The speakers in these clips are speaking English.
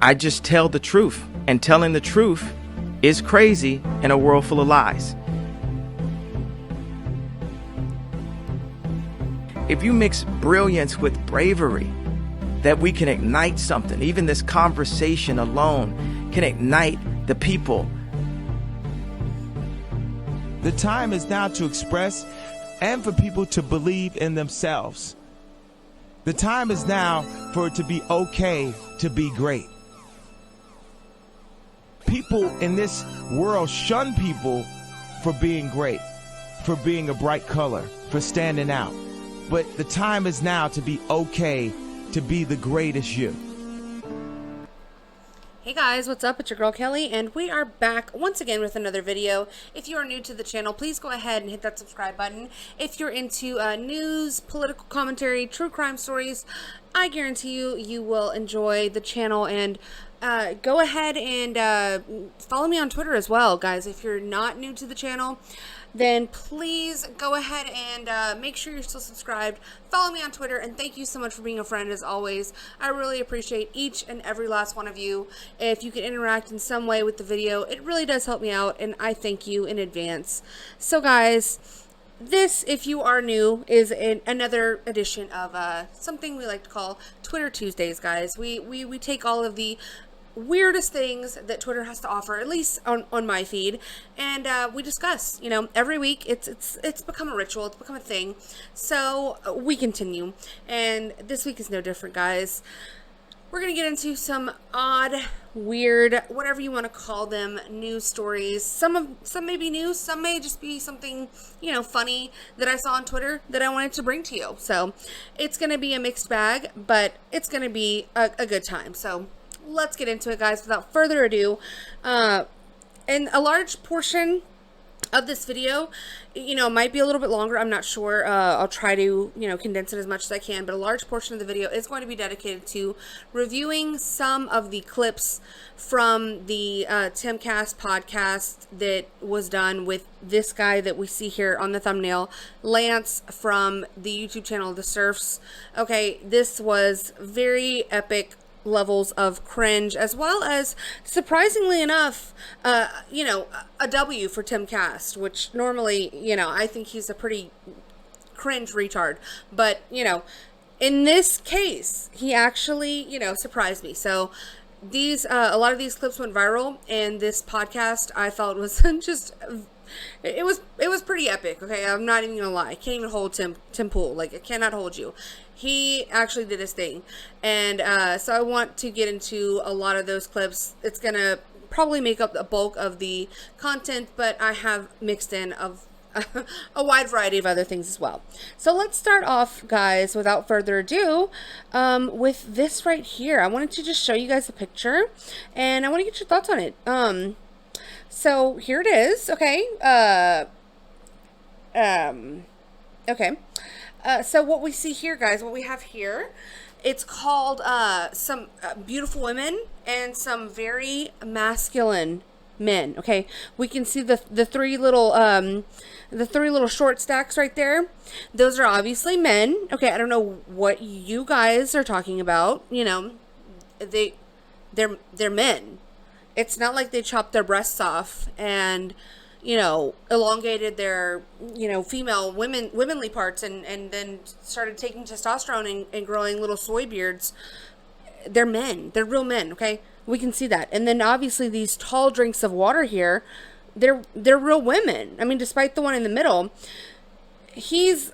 I just tell the truth, and telling the truth is crazy in a world full of lies. If you mix brilliance with bravery, that we can ignite something. Even this conversation alone can ignite the people. The time is now to express and for people to believe in themselves. The time is now for it to be okay to be great. People in this world shun people for being great, for being a bright color, for standing out. But the time is now to be okay to be the greatest you. Hey guys, what's up? It's your girl Kelly, and we are back once again with another video. If you are new to the channel, please go ahead and hit that subscribe button. If you're into news, political commentary, true crime stories, I guarantee you will enjoy the channel. And go ahead and follow me on Twitter as well, guys. If you're not new to the channel, then please go ahead and make sure you're still subscribed. Follow me on Twitter, and thank you so much for being a friend as always. I really appreciate each and every last one of you. If you can interact in some way with the video, it really does help me out, and I thank you in advance. So guys, this, if you are new, is another edition of something we like to call Twitter Tuesdays, guys. We take all of the weirdest things that Twitter has to offer, at least on my feed, and we discuss, you know, every week. It's become a ritual, it's become a thing, so we continue, and this week is no different, guys. We're gonna get into some odd, weird, whatever you want to call them, news stories. Some may be news, some may just be something, you know, funny that I saw on Twitter that I wanted to bring to you. So it's gonna be a mixed bag, but it's gonna be a good time. So let's get into it, guys, without further ado. And a large portion of this video, you know, might be a little bit longer. I'm not sure. I'll try to, you know, condense it as much as I can, but a large portion of the video is going to be dedicated to reviewing some of the clips from the Timcast podcast that was done with this guy that we see here on the thumbnail, Lance, from the YouTube channel The Surfs. Okay, this was very epic levels of cringe, as well as, surprisingly enough, you know, a W for Timcast, which normally, you know, I think he's a pretty cringe retard, but, you know, in this case, he actually, you know, surprised me. So these, a lot of these clips went viral, and this podcast I felt was just, it was pretty epic. Okay, I'm not even gonna lie. I can't even hold Tim Pool. Like, I cannot hold you. He actually did his thing, and so I want to get into a lot of those clips. It's gonna probably make up the bulk of the content, but I have mixed in of a wide variety of other things as well. So let's start off, guys, without further ado, with this right here. I wanted to just show you guys a picture, and I want to get your thoughts on it. So here it is. Okay. Okay. So what we see here, guys, what we have here, it's called some beautiful women and some very masculine men. Okay, we can see the three little short stacks right there. Those are obviously men. Okay, I don't know what you guys are talking about. You know, they're men. It's not like they chopped their breasts off and, you know, elongated their, you know, womanly parts and then started taking testosterone and growing little soy beards. They're men. They're real men, okay? We can see that. And then obviously these tall drinks of water here, they're real women. I mean, despite the one in the middle, he's,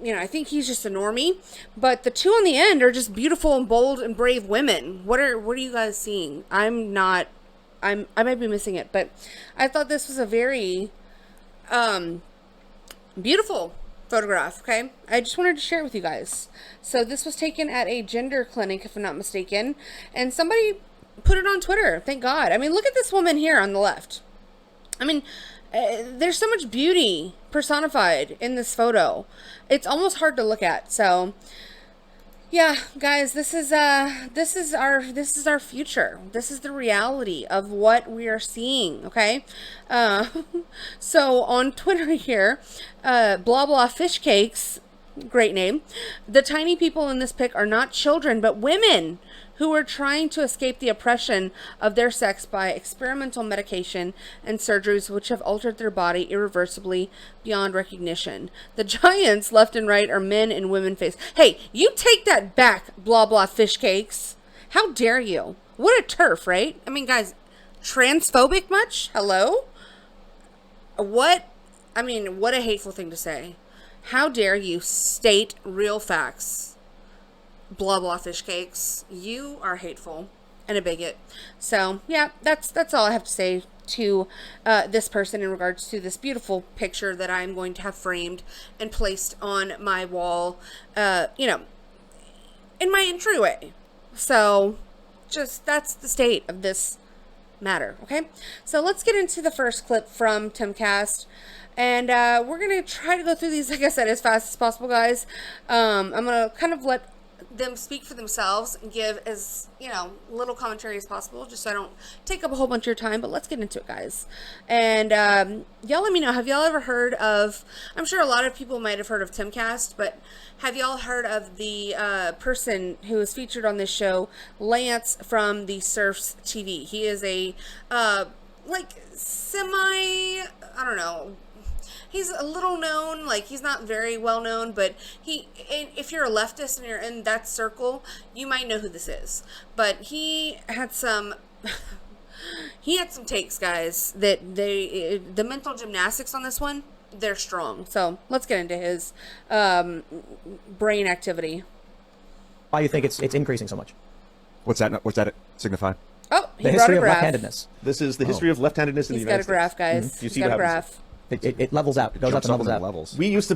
you know, I think he's just a normie, but the two on the end are just beautiful and bold and brave women. What are you guys seeing? I might be missing it, but I thought this was a very beautiful photograph. Okay, I just wanted to share it with you guys. So this was taken at a gender clinic, if I'm not mistaken, and somebody put it on Twitter. Thank God. I mean, look at this woman here on the left. I mean, there's so much beauty personified in this photo. It's almost hard to look at. So yeah, guys, this is our future. This is the reality of what we are seeing. Okay. So on Twitter here, blah blah fish cakes, great name. The tiny people in this pic are not children, but women who are trying to escape the oppression of their sex by experimental medication and surgeries which have altered their body irreversibly beyond recognition. The giants left and right are men and women face. Hey, you take that back, blah blah fish cakes. How dare you? What a turf, right? I mean, guys, transphobic much? Hello? What? I mean, what a hateful thing to say. How dare you state real facts? Blah blah fish cakes. You are hateful and a bigot. So yeah, that's all I have to say to this person in regards to this beautiful picture that I'm going to have framed and placed on my wall, you know, in my entryway. So just that's the state of this matter. Okay, so let's get into the first clip from Timcast. And we're going to try to go through these, like I said, as fast as possible, guys. I'm going to kind of let them speak for themselves and give as, you know, little commentary as possible, just so I don't take up a whole bunch of your time. But let's get into it, guys. And y'all let me know, have y'all ever heard of, I'm sure a lot of people might have heard of Timcast, but have y'all heard of the person who is featured on this show, Lance from the Surfs TV? He is a, like, I don't know, he's a little known, like he's not very well known, but if you're a leftist and you're in that circle, you might know who this is. But he had some takes, guys, that the mental gymnastics on this one, they're strong. So let's get into his brain activity. Why you think it's increasing so much? What's that signify? Oh, he The brought history a of graph. left-handedness. This is the history of left-handedness in He's the got United a graph, States. guys. You He's see got a what happens. graph. It levels out. It goes up Jumps and up levels in the out. levels. We used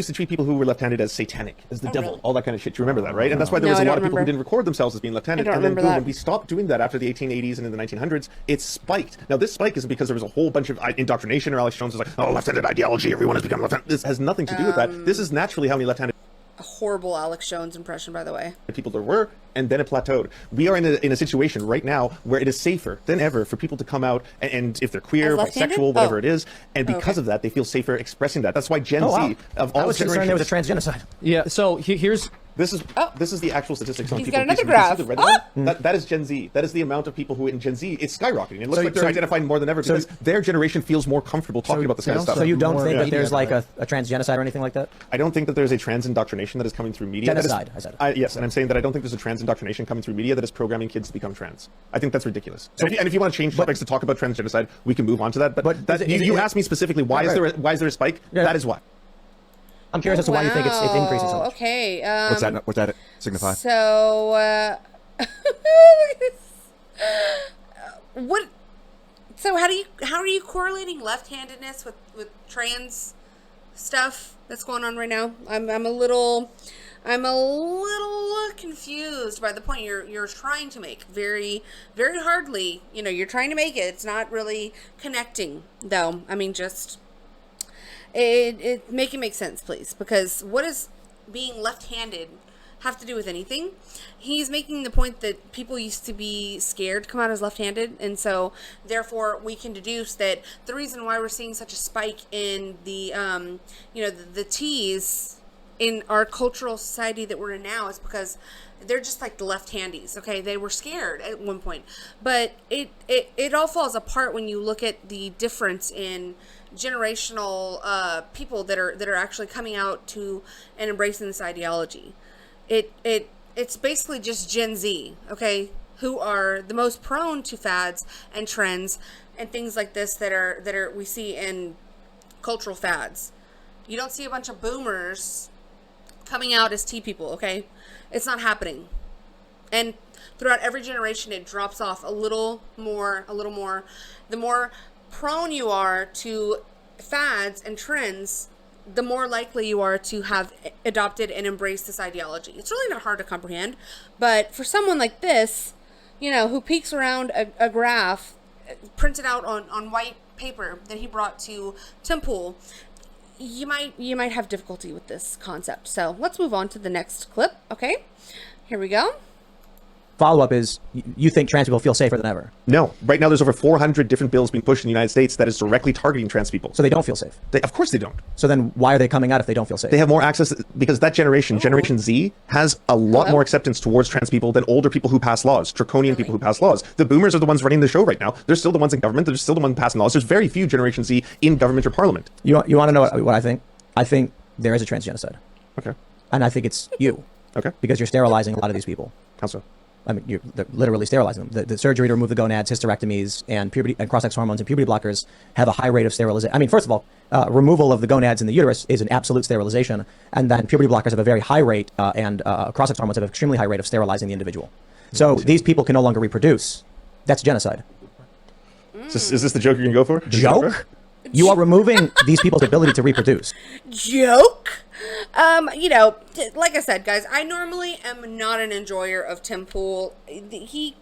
to treat people who were left-handed as satanic, as the devil, really? all that kind of shit. You remember that, right? And that's why there No, was I a lot don't of people who remember. didn't record themselves as being left-handed. I don't And then remember boom, that. when we stopped doing that after the 1880s and in the 1900s, it spiked. Now this spike is because there was a whole bunch of indoctrination, or Alex Jones was like, oh, left-handed ideology, everyone has become left-handed. This has nothing to do with that. This is naturally how many left-handed A horrible Alex Jones impression, by the way. people there were, and then it plateaued. We are in a situation right now where it is safer than ever for people to come out, and if they're queer, As left-handed? bisexual, whatever Oh. it is, and because of that, they feel safer expressing that. That's why Gen Oh, wow. Z of all I was concerned there was a generations. transgenocide. Yeah. So here's This is the actual statistics on He's people. got another You can see graph. the red Ah! one? That is Gen Z. That is the amount of people who in Gen Z, it's skyrocketing. It looks So- like they're so- identifying more than ever because their generation feels more comfortable talking about this kind of stuff. So you don't More think that media, there's like right? a transgenocide or anything like that? I don't think that there's a trans indoctrination that is coming through media. that is- Genocide, I said. Yes, and I'm saying that I don't think there's a trans indoctrination coming through media that is programming kids to become trans. I think that's ridiculous. So, if you want to change topics to talk about trans genocide, we can move on to that. But is it- you asked me specifically why Right. is there a spike? Yeah. That is why. I'm curious as to why you think it's increasing so much. Okay. what's that signify? So, look at this. What? So how are you correlating left-handedness with trans stuff that's going on right now? I'm a little confused by the point you're trying to make very, very hardly. You know, you're trying to make it. It's not really connecting, though. I mean, just make it make sense, please. Because what does being left-handed have to do with anything? He's making the point that people used to be scared to come out as left-handed, and so therefore we can deduce that the reason why we're seeing such a spike in the the T's in our cultural society that we're in now is because they're just like the left-handies. Okay, they were scared at one point, but it all falls apart when you look at the difference in generational people that are actually coming out to and embracing this ideology. It's basically just Gen Z, okay, who are the most prone to fads and trends and things like this that are we see in cultural fads. You don't see a bunch of boomers coming out as T people, okay? It's not happening. And throughout every generation, it drops off a little more. The more prone you are to fads and trends, the more likely you are to have adopted and embraced this ideology. It's really not hard to comprehend, but for someone like this, you know, who peeks around a graph printed out on white paper that he brought to Temple, you might have difficulty with this concept. So let's move on to the next clip. Okay, here we go. follow-up is, you think trans people feel safer than ever? No. Right now, there's over 400 different bills being pushed in the United States that is directly targeting trans people. So they don't feel safe. Of course they don't. So then why are they coming out if they don't feel safe? They have more access because that generation, Generation Z, has a lot more acceptance towards trans people than older people who pass laws, draconian people who pass laws. The boomers are the ones running the show right now. They're still the ones in government. They're still the ones passing laws. There's very few Generation Z in government or parliament. You want to know what I think? I think there is a trans genocide. Okay. And I think it's you. Okay. Because you're sterilizing a lot of these people. How so? I mean, they're literally sterilizing them. The surgery to remove the gonads, hysterectomies, and puberty and cross-sex hormones and puberty blockers have a high rate of sterilization. I mean, first of all, removal of the gonads in the uterus is an absolute sterilization, and then puberty blockers have a very high rate, and cross-sex hormones have an extremely high rate of sterilizing the individual. So these people can no longer reproduce. That's genocide. Is this the joke you're gonna go for? Joke? You are removing these people's ability to reproduce. Joke? You know, like I said, guys, I normally am not an enjoyer of Tim Pool. He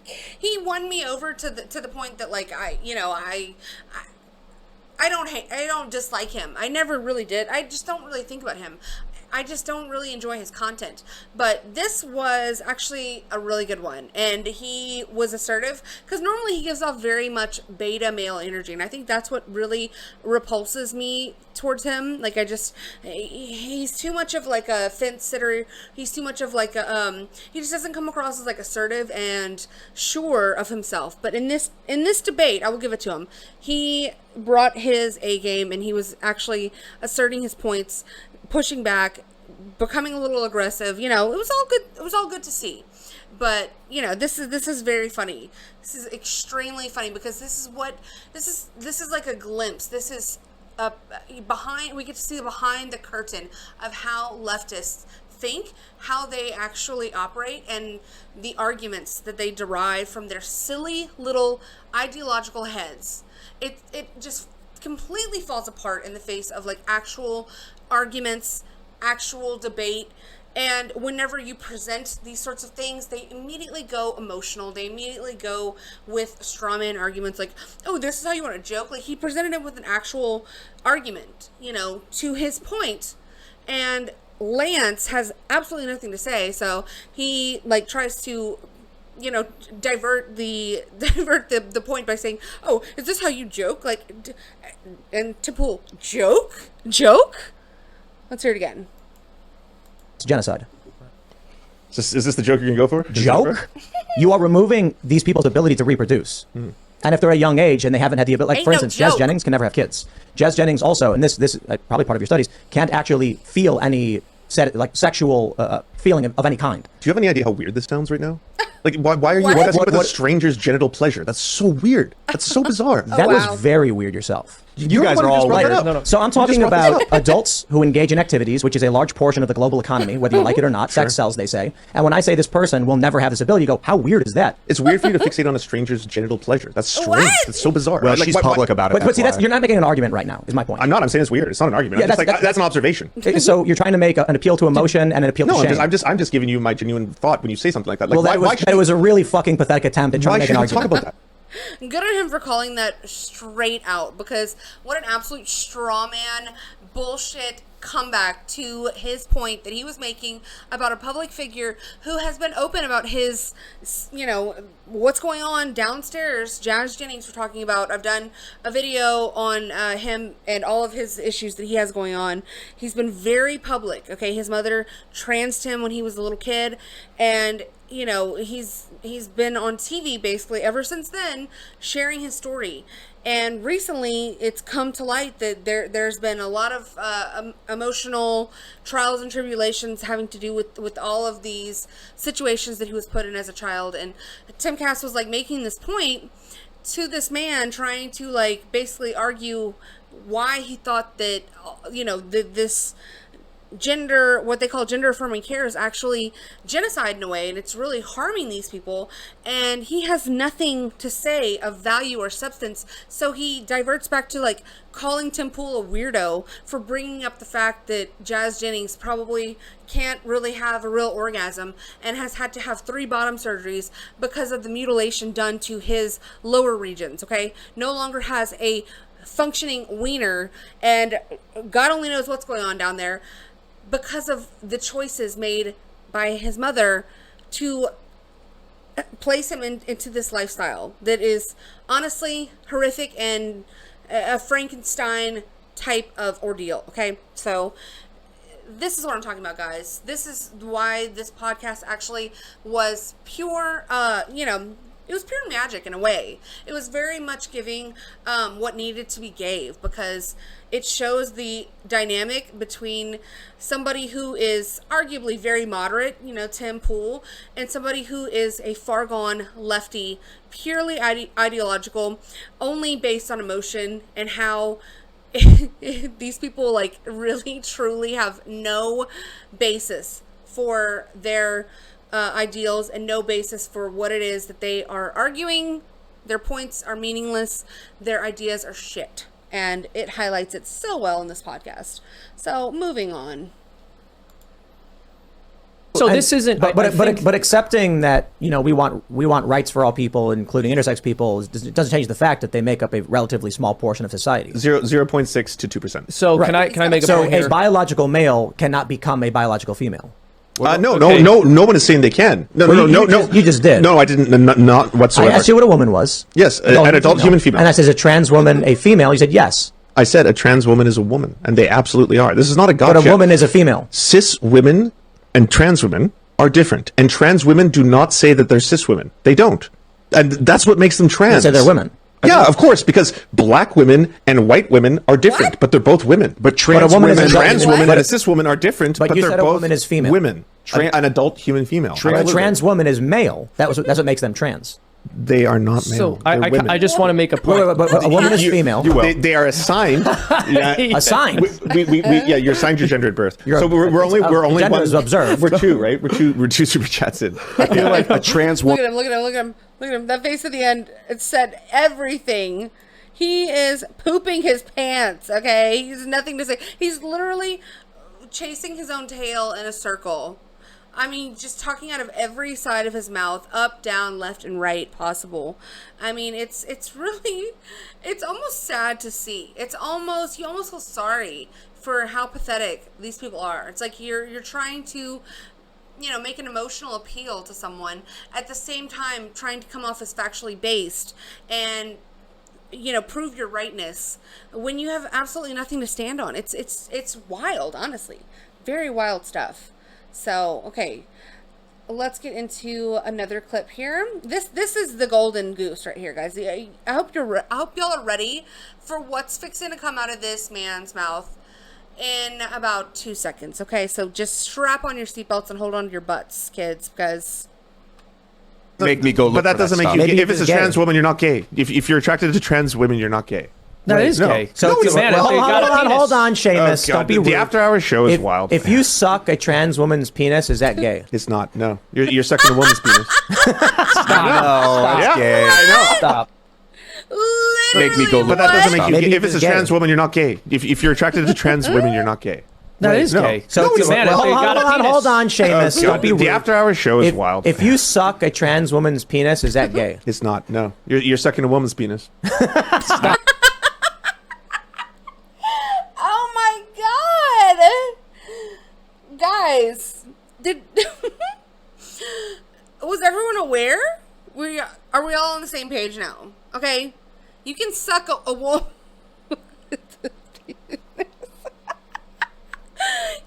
won me over to the point that, like, I don't dislike him. I never really did. I just don't really think about him. I just don't really enjoy his content. But this was actually a really good one. And he was assertive, because normally he gives off very much beta male energy. And I think that's what really repulses me towards him. Like, he's too much of like a fence sitter. He's too much of like a, he just doesn't come across as like assertive and sure of himself. But in this debate, I will give it to him. He brought his A game, and he was actually asserting his points, pushing back, becoming a little aggressive. You know, it was all good. It was all good to see. But, you know, this is very funny. This is extremely funny, because this is like a glimpse. This is we get to see behind the curtain of how leftists think, how they actually operate, and the arguments that they derive from their silly little ideological heads. It just completely falls apart in the face of like actual arguments, actual debate. And whenever you present these sorts of things, they immediately go emotional. They immediately go with straw man arguments like, oh, this is how you want to joke. Like, he presented it with an actual argument, you know, to his point. And Lance has absolutely nothing to say. So he like tries to, you know, divert the point by saying, oh, is this how you joke? Like, and Tim Pool, joke? Let's hear it again. It's genocide. Is this the joke you're gonna go for? Joke? You are removing these people's ability to reproduce. And if they're a young age and they haven't had the ability, like, for instance, Jazz Jennings can never have kids. Jazz Jennings also, and this is probably part of your studies, can't actually feel any sexual feeling of any kind. Do you have any idea how weird this sounds right now? Like, why are you obsessed with a stranger's genital pleasure? That's so weird. That's so bizarre. That was very weird yourself. You guys are all like, no. So I'm talking about adults who engage in activities, which is a large portion of the global economy, whether you like it or not. Sex sells, they say. And when I say this person will never have this ability, you go, how weird is that? It's weird for you to fixate on a stranger's genital pleasure. That's strange. That's so bizarre. Well, she's public about it. But see, you're not making an argument right now, is my point. I'm not. I'm saying it's weird. It's not an argument. Yeah, that's an observation. So you're trying to make an appeal to emotion and an appeal to shame. I'm just giving you my genuine thought when you say something like that. Like, well, it was a really fucking pathetic attempt at trying to make an argument. Talk about that? Good on him for calling that straight out, because what an absolute straw man bullshit comeback to his point that he was making about a public figure who has been open about his, you know, what's going on downstairs. Jazz Jennings, we're talking about. I've done a video on him and all of his issues that he has going on. He's been very public. Okay, his mother transed him when he was a little kid, and you know, he's been on TV basically ever since then, sharing his story. And recently, it's come to light that there's been a lot of emotional trials and tribulations having to do with all of these situations that he was put in as a child. And Tim Cass was like making this point to this man, trying to like basically argue why he thought that, you know, this gender, what they call gender affirming care, is actually genocide in a way, and it's really harming these people. And he has nothing to say of value or substance, so he diverts back to like calling Tim Pool a weirdo for bringing up the fact that Jazz Jennings probably can't really have a real orgasm and has had to have 3 bottom surgeries because of the mutilation done to his lower regions. Okay, no longer has a functioning wiener, and God only knows what's going on down there, because of the choices made by his mother to place him into this lifestyle that is honestly horrific and a Frankenstein type of ordeal. Okay, so this is what I'm talking about, guys. This is why this podcast actually was pure, it was pure magic in a way. It was very much giving what needed to be gave, because it shows the dynamic between somebody who is arguably very moderate, Tim Pool, and somebody who is a far gone lefty, purely ideological, only based on emotion, and how these people like really truly have no basis for their ideals and no basis for what it is that they are arguing. Their points are meaningless. Their ideas are shit. And it highlights it so well in this podcast. So moving on. So this isn't, but accepting that we want rights for all people, including intersex people, doesn't change the fact that they make up a relatively small portion of society. 0.6 to 2%. So Right. can I make a So point here? a biological male cannot become a biological female. No okay. one is saying they can. No, Well, no. you just did. No, I didn't. Not I whatsoever. asked you what a woman was. Yes, an adult human female. And I said, is a trans woman a female? You said yes. I said a trans woman is a woman, and they absolutely are. This is not a gotcha. But a woman is a female. Cis women and trans women are different, and trans women do not say that they're cis women. They don't, and that's what makes them trans. They say they're women. Yeah, of course, because black women and white women are different, What? but they're both women. But trans woman is women, a- trans What? women, But- and a cis woman are different, but but you they're said a both woman is female. women. An adult human female. A Absolutely. trans woman is male. That's what makes them trans. They are not male. So They're women. I just want to make a point. But a woman is female. They are assigned. Yeah, Assigned. you're assigned your gender at birth. You're- So we're only gender one. is observed. We're two, right? We're two super chats in. I feel like a trans Look woman. at him, look at him, look at him, look at him. That face at the end, it said everything. He is pooping his pants, okay? He's nothing to say. He's literally chasing his own tail in a circle. I mean, just talking out of every side of his mouth, up, down, left, and right possible. I mean, it's really, it's almost sad to see. You almost feel sorry for how pathetic these people are. It's like you're trying to, make an emotional appeal to someone, at the same time trying to come off as factually based and prove your rightness when you have absolutely nothing to stand on. It's wild, honestly. Very wild stuff. So, okay. Let's get into another clip here. This is the golden goose right here, guys. I hope y'all are ready for what's fixing to come out of this man's mouth in about 2 seconds. Okay, so just strap on your seatbelts and hold on to your butts, kids, because Make me go look But that for doesn't make stuff. you Maybe gay. If it's a he's gay. trans woman, you're not gay. If you're attracted to trans women, you're not gay. That is No. gay. So it's a man. well, They got a penis. hold on, Seamus. Oh, Don't God, be rude. the after hours show is if, wild. If you suck a trans woman's penis, is that gay? It's not. No, you're sucking a woman's penis. No, Yeah, gay. I know. Stop. literally, Make me go look But that doesn't make you Maybe gay. If he's it's a gay. trans woman, you're not gay. If you're attracted to trans women, you're not gay. That is no. gay. So So it's a man. well, They got a penis. hold on, Seamus. Don't be rude. The after hours show is if, wild. If you suck a trans woman's penis, is that gay? It's not. No, you're sucking a woman's penis. Oh my god, guys! Was everyone aware? Are we all on the same page now? Okay, you can suck a woman.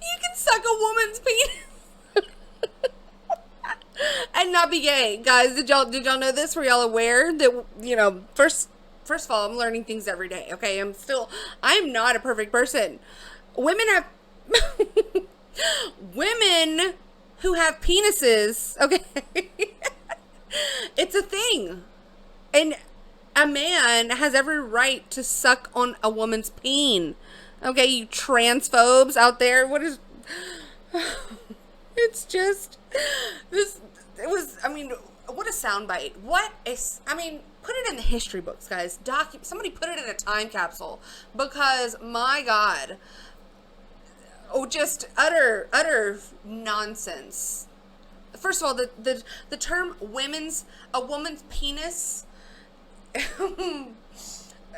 You can suck a woman's penis and not be gay, guys. Did y'all know this? Were y'all aware that first of all, I'm learning things every day. Okay, I'm not a perfect person. Women have women who have penises. Okay, it's a thing, and a man has every right to suck on a woman's peen. Okay, you transphobes out there. What is... It's just... This... It was... I mean, what a soundbite. Put it in the history books, guys. Somebody put it in a time capsule. Because, my God... Oh, just utter nonsense. First of all, the term a woman's penis...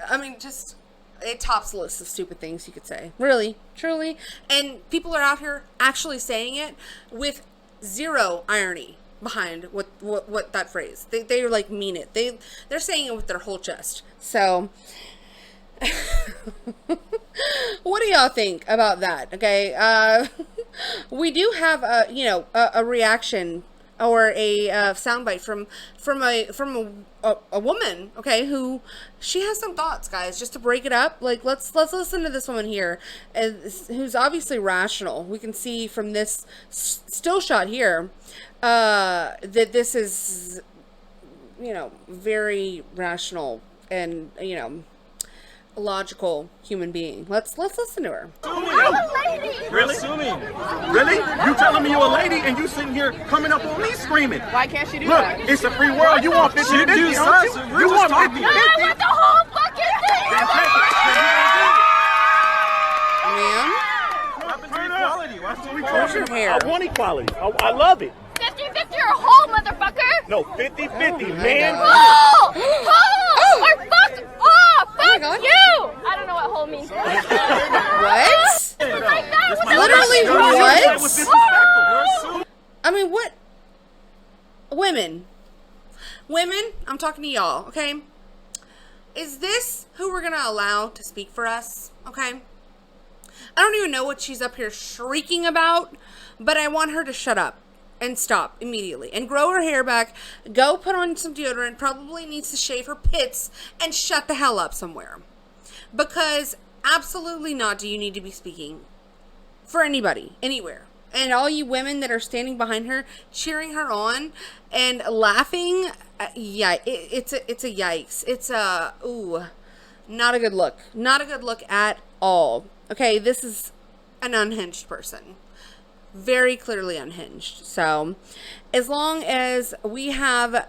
I mean, just... It tops the list of stupid things you could say. Really, truly. And people are out here actually saying it with zero irony. behind what that phrase. They like mean it. They're saying it with their whole chest. So what do y'all think about that? Okay, we do have a reaction or a soundbite from a woman, okay, who she has some thoughts, guys. Just to break it up, like let's listen to this woman here, who's obviously rational. We can see from this still shot here that this is, very rational and a logical human being. Let's listen to her. I'm a lady. Really? Really? You telling me you're a lady and you sitting here coming up on me screaming? Why can't she do Look, that? it's a free world. You want 50-50, don't you? You want 50-50. I want the whole fucking thing. Ma'am? Where's your hair? I want equality. I love it. 50-50 or a whole, motherfucker. No, 50-50, man. Whole! Whole! Or fuck off! Fuck God. you! I don't know what whole means. What? Like that? What the Literally fuck? what? I mean, what? Women, I'm talking to y'all, okay? Is this who we're gonna allow to speak for us, okay? I don't even know what she's up here shrieking about, but I want her to shut up and stop immediately and grow her hair back, go put on some deodorant, probably needs to shave her pits and shut the hell up somewhere. Because absolutely not do you need to be speaking for anybody, anywhere. And all you women that are standing behind her, cheering her on and laughing, yeah, it's a yikes. It's a, ooh, not a good look. Not a good look at all. Okay, this is an unhinged person. Very clearly unhinged. So, as long as we have,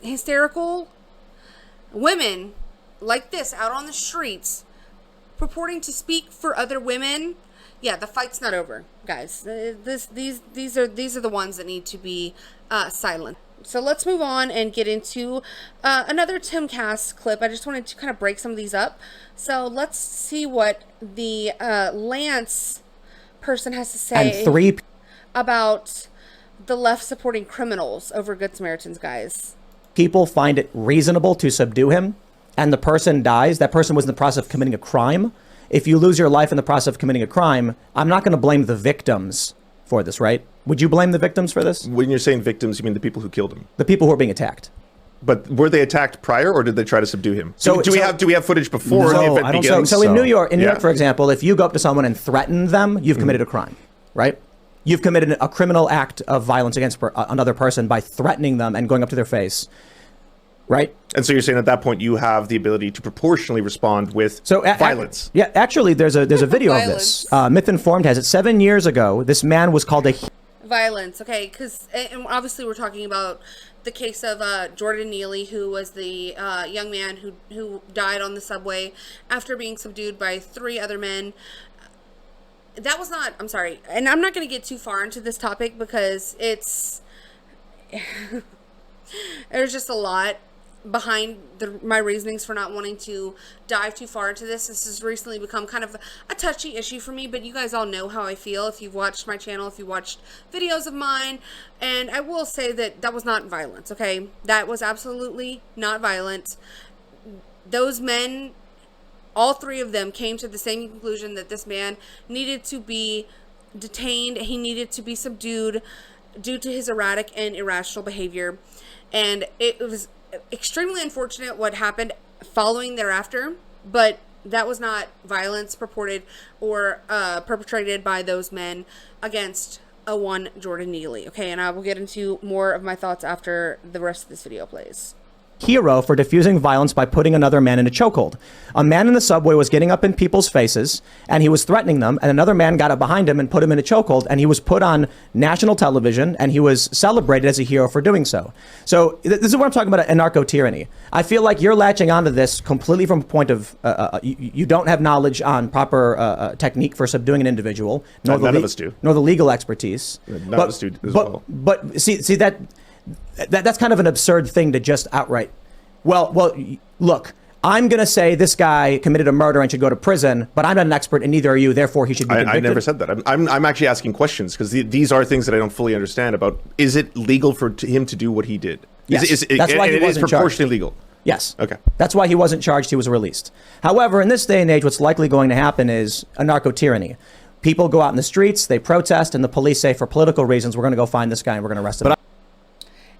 hysterical women like this out on the streets purporting to speak for other women, yeah, the fight's not over, guys. These are the ones that need to be silent. So let's move on and get into another Timcast clip. I just wanted to kind of break some of these up. So let's see what the Lance person has to say about the left supporting criminals over Good Samaritans, guys. People find it reasonable to subdue him, and the person dies. That person was in the process of committing a crime. If you lose your life in the process of committing a crime, I'm not going to blame the victims for this, right? Would you blame the victims for this? When you're saying victims, you mean the people who killed him? The people who are being attacked. But were they attacked prior, or did they try to subdue him? So do we have footage before the event begins? So in New York, for example, if you go up to someone and threaten them, you've committed a crime, right? You've committed a criminal act of violence against another person by threatening them and going up to their face, right? And so you're saying at that point you have the ability to proportionally respond with violence. Yeah, actually, there's a video of this. Myth Informed has it. 7 years ago, this man was called a violence. Okay, because obviously we're talking about the case of Jordan Neely, who was the young man who died on the subway after being subdued by 3 other men. That was not, I'm sorry, and I'm not going to get too far into this topic because it's, there's just a lot behind my reasonings for not wanting to dive too far into this. This has recently become kind of a touchy issue for me, but you guys all know how I feel if you've watched my channel, if you watched videos of mine, and I will say that was not violence, okay? That was absolutely not violent. Those men, all 3 of them, came to the same conclusion that this man needed to be detained. He needed to be subdued due to his erratic and irrational behavior. And it was extremely unfortunate what happened following thereafter, but that was not violence purported or perpetrated by those men against one Jordan Neely. Okay, and I will get into more of my thoughts after the rest of this video plays. Hero for diffusing violence by putting another man in a chokehold. A man in the subway was getting up in people's faces and he was threatening them, and another man got up behind him and put him in a chokehold, and he was put on national television and he was celebrated as a hero for doing so. So this is what I'm talking about, a narco-tyranny. I feel like you're latching onto this completely from a point of you don't have knowledge on proper technique for subduing an individual. None of us do. Nor the legal expertise. None of us do as well. But see that's kind of an absurd thing to just outright. Well, look, I'm going to say this guy committed a murder and should go to prison, but I'm not an expert and neither are you, therefore he should be convicted. I never said that. I'm actually asking questions because these are things that I don't fully understand about. Is it legal for him to do what he did? Yes. That's why he wasn't it is proportionally charged. legal. Yes. Okay. That's why he wasn't charged. He was released. However, in this day and age, what's likely going to happen is a narco-tyranny. People go out in the streets, they protest, and the police say, for political reasons, we're going to go find this guy and we're going to arrest him.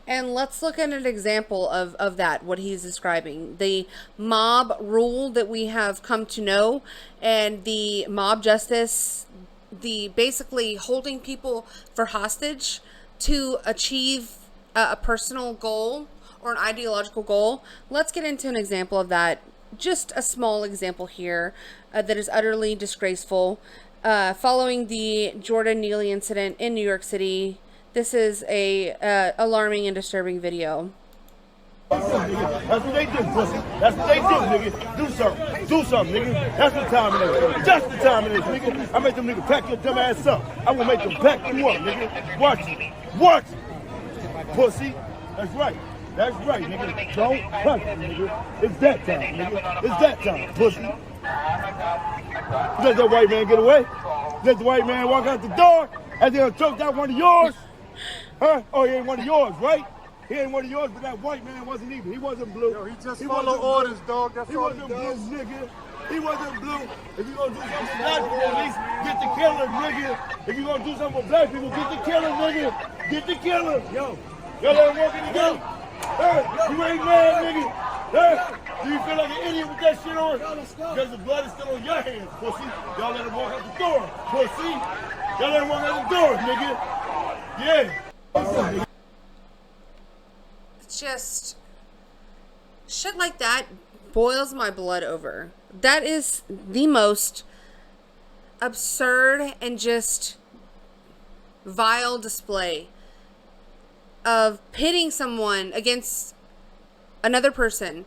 And let's look at an example of that, what he's describing. The mob rule that we have come to know, and the mob justice, the basically holding people for hostage to achieve a personal goal or an ideological goal. Let's get into an example of that. Just a small example here that is utterly disgraceful. Following the Jordan Neely incident in New York City, this is a alarming and disturbing video. That's what they do, pussy. That's what they do, nigga. Do something. Do something, nigga. That's the time it is. Just the time it is, nigga. I make them niggas pack your dumb ass up. I will make them pack you up, nigga. Watch it. Watch it. Pussy. That's right. That's right, nigga. Don't touch me, nigga. It's that time, nigga. It's that time, pussy. Let that white man get away. Let the white man walk out the door and they'll choke out one of yours. Huh? Oh, he ain't one of yours, right? He ain't one of yours, but that white man wasn't either. He wasn't blue. Yo, he just followed orders, dog. That's all he wasn't does. blue, nigga. He wasn't blue. If you gonna do something for black people, at least get the killer, nigga. If you gonna do something for black people, get the killer, nigga. Get the killer. Yo, y'all let him walk in the gate. Hey, you ain't mad, nigga. Hey, do you feel like an idiot with that shit on? Because the blood is still on your hands, pussy. Y'all let him walk out the door, pussy. Y'all let him walk out the door, nigga. Yeah. It's just shit like that boils my blood over. That is the most absurd and just vile display of pitting someone against another person.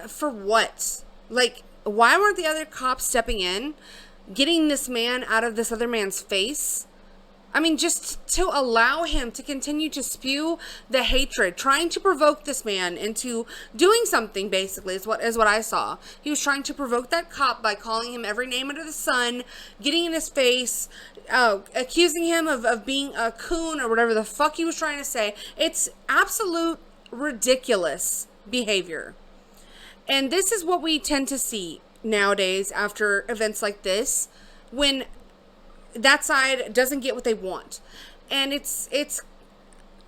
For what? Like, why weren't the other cops stepping in, getting this man out of this other man's face? I mean, just to allow him to continue to spew the hatred, trying to provoke this man into doing something, basically, is what I saw. He was trying to provoke that cop by calling him every name under the sun, getting in his face, accusing him of being a coon or whatever the fuck he was trying to say. It's absolute ridiculous behavior. And this is what we tend to see nowadays after events like this, when that side doesn't get what they want. And it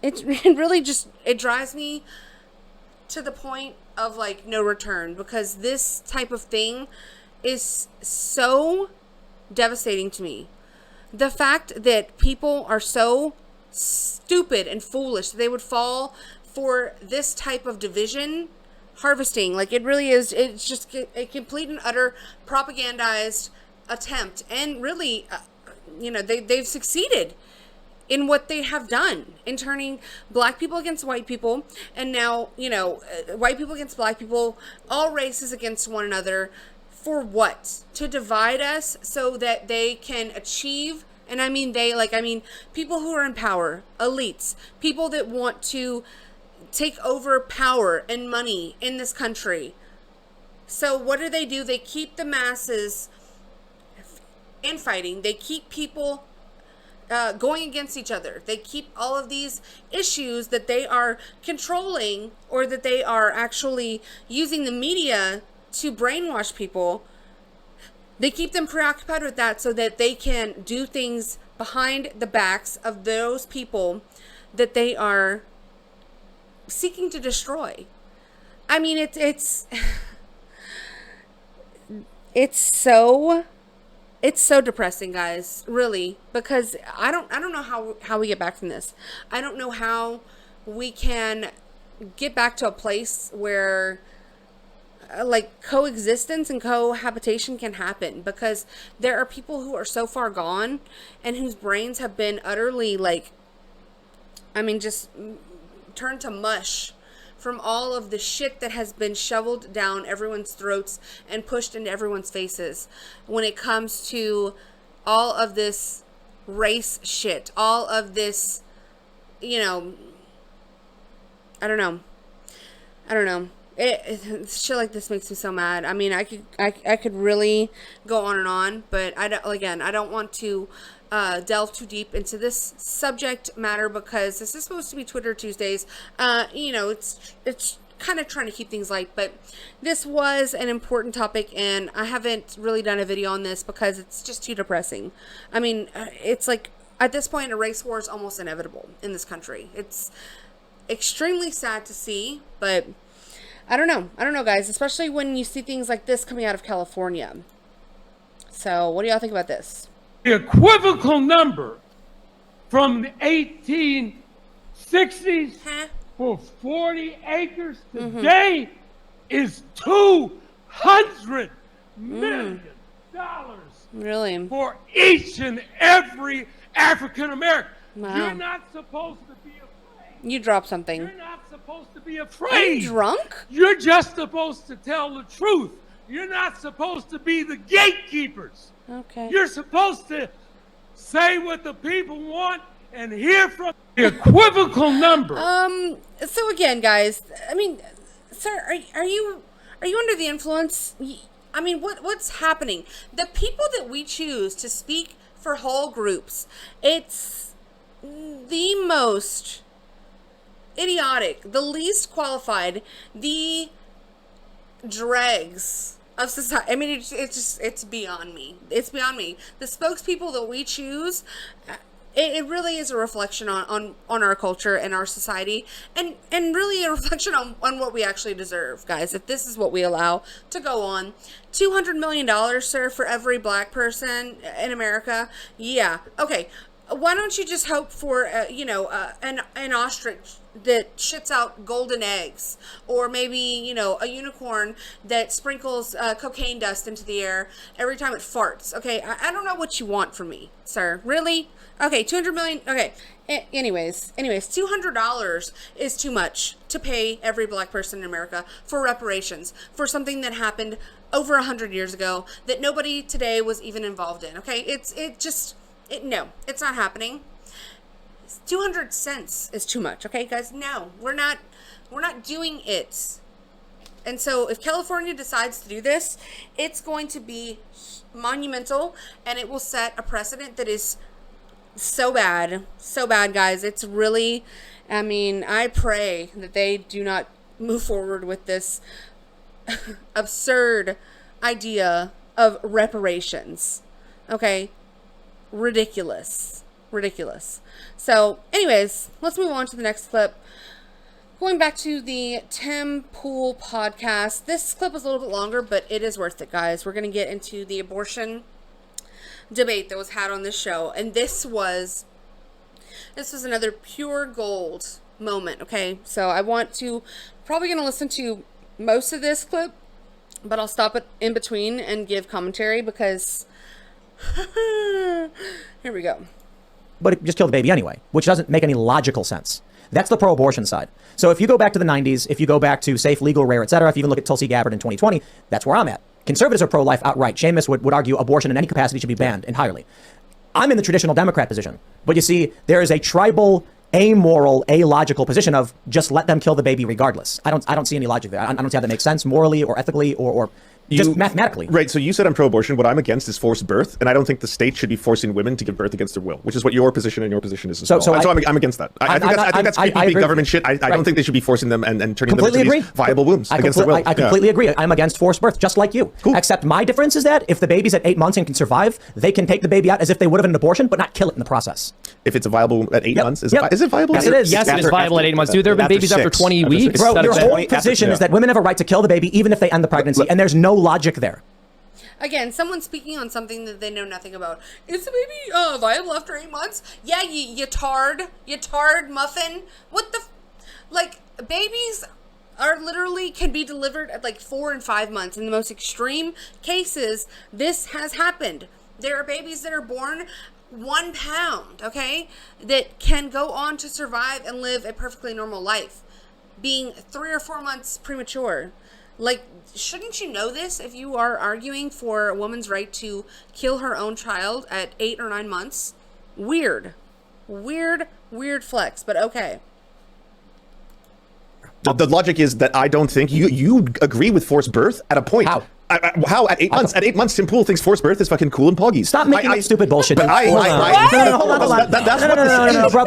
really just, it drives me to the point of like no return, because this type of thing is so devastating to me. The fact that people are so stupid and foolish that they would fall for this type of division harvesting, like it really is, it's just a complete and utter propagandized attempt. And really, you know, they've succeeded in what they have done in turning black people against white people, and now, you know, white people against black people, all races against one another. For what? To divide us so that they can achieve, and I mean they, like, I mean people who are in power, elites, people that want to take over power and money in this country. So what do? They keep the masses infighting. They keep people going against each other. They keep all of these issues that they are controlling, or that they are actually using the media to brainwash people. They keep them preoccupied with that so that they can do things behind the backs of those people that they are seeking to destroy. I mean, it's so depressing, guys, really, because I don't know how we get back from this. I don't know how we can get back to a place where like coexistence and cohabitation can happen, because there are people who are so far gone and whose brains have been utterly, like, I mean, just turned to mush from all of the shit that has been shoveled down everyone's throats and pushed into everyone's faces when it comes to all of this race shit, all of this, you know, I don't know. Shit like this makes me so mad. I mean, I could really go on and on, but I don't want to delve too deep into this subject matter because this is supposed to be Twitter Tuesdays. You know, it's kind of trying to keep things light, but this was an important topic, and I haven't really done a video on this because it's just too depressing. I mean, it's like at this point, a race war is almost inevitable in this country. It's extremely sad to see, but I don't know, guys, especially when you see things like this coming out of California. So what do y'all think about this? The equivocal number from the 1860s for 40 acres today is $200 million Really? for each and every African American. Wow. You're not supposed to be afraid. You dropped something. You're not supposed to be afraid. Are you drunk? You're just supposed to tell the truth. You're not supposed to be the gatekeepers. Okay. You're supposed to say what the people want and hear from the equivocal number. So again, guys, I mean, sir, are you under the influence? I mean, what's happening? The people that we choose to speak for whole groups, it's the most idiotic, the least qualified, the dregs of society. I mean, it's beyond me. It's beyond me. The spokespeople that we choose, it really is a reflection on our culture and our society, and really a reflection on what we actually deserve, guys. If this is what we allow to go on, $200 million, sir, for every black person in America. Yeah, okay. Why don't you just hope for an ostrich that shits out golden eggs, or maybe a unicorn that sprinkles cocaine dust into the air every time it farts? Okay, I don't know what you want from me, sir. Really? Okay, $200 million. Okay. Anyways, $200 is too much to pay every black person in America for reparations for something that happened over 100 years ago that nobody today was even involved in. Okay, no, it's not happening. 200 cents is too much. Okay, guys, no, we're not doing it. And so if California decides to do this, it's going to be monumental, and it will set a precedent that is so bad, guys. It's really, I mean, I pray that they do not move forward with this absurd idea of reparations. Okay, ridiculous. So anyways, let's move on to the next clip. Going back to the Tim Pool podcast, this clip was a little bit longer, but it is worth it, guys. We're going to get into the abortion debate that was had on this show, and this was another pure gold moment. Okay, so I want to probably going to listen to most of this clip, but I'll stop it in between and give commentary because here we go. But it just killed the baby anyway, which doesn't make any logical sense. That's the pro-abortion side. So if you go back to the 90s, if you go back to safe, legal, rare, etc., if you even look at Tulsi Gabbard in 2020, that's where I'm at. Conservatives are pro-life outright. Seamus would argue abortion in any capacity should be banned entirely. I'm in the traditional Democrat position. But you see, there is a tribal, amoral, illogical position of just let them kill the baby regardless. I don't see any logic there. I don't see how that makes sense morally or ethically or just mathematically. Right. So you said I'm pro-abortion. What I'm against is forced birth, and I don't think the state should be forcing women to give birth against their will, which is what your position and your position is as well. So I'm against that. I think that's creepy government shit. I don't think they should be forcing them and turning them into these viable wombs against their will. I completely agree. I'm against forced birth, just like you. Cool. Except my difference is that if the baby's at 8 months and can survive, they can take the baby out as if they would have an abortion, but not kill it in the process. If it's viable at 8 months, is it viable? Yes, it is. Yes, it is viable at 8 months. Dude, there have been babies after 20 weeks. Bro, your whole position is that women have a right to kill the baby even if they end the pregnancy, and there's no logic there. Again, someone speaking on something that they know nothing about. Is the baby viable after 8 months? Yeah, you tard muffin. What the, like, babies are literally can be delivered at like 4 and 5 months. In the most extreme cases, this has happened. There are babies that are born 1 pound, okay, that can go on to survive and live a perfectly normal life, being 3 or 4 months premature. Like, shouldn't you know this if you are arguing for a woman's right to kill her own child at 8 or 9 months? Weird flex, but okay. The logic is that I don't think you agree with forced birth at a point. How at 8 months? At 8 months, Tim Pool thinks forced birth is fucking cool and poggy. Stop making up stupid bullshit. Hold on. That's bro.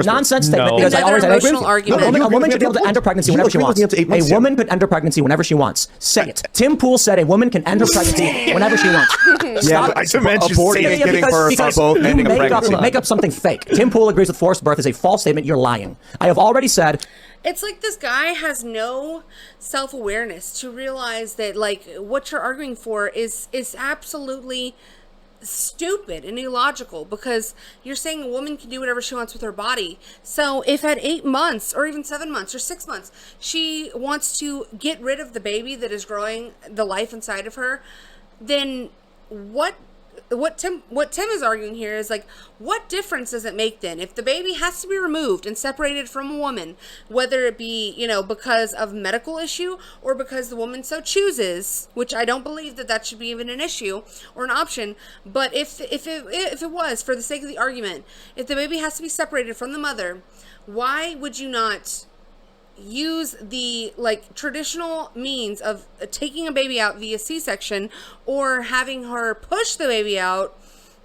Nonsense statement. Because I always agree with you. A woman should be able to end her pregnancy whenever she wants. A woman could end her pregnancy whenever she wants. Say it. Tim Pool said a woman can end her pregnancy whenever she wants. Yeah, I meant you say getting for both ending a pregnancy. Make up something fake. Tim Pool agrees with forced birth is a false statement. You're lying. I have already said. It's like this guy has no self-awareness to realize that, like, what you're arguing for is absolutely stupid and illogical, because you're saying a woman can do whatever she wants with her body. So if at 8 months or even 7 months or 6 months she wants to get rid of the baby that is growing the life inside of her, then what Tim is arguing here is, like, what difference does it make then if the baby has to be removed and separated from a woman, whether it be, you know, because of medical issue or because the woman so chooses, which I don't believe that should be even an issue or an option. But if it was, for the sake of the argument, if the baby has to be separated from the mother, why would you not use the, like, traditional means of taking a baby out via C-section, or having her push the baby out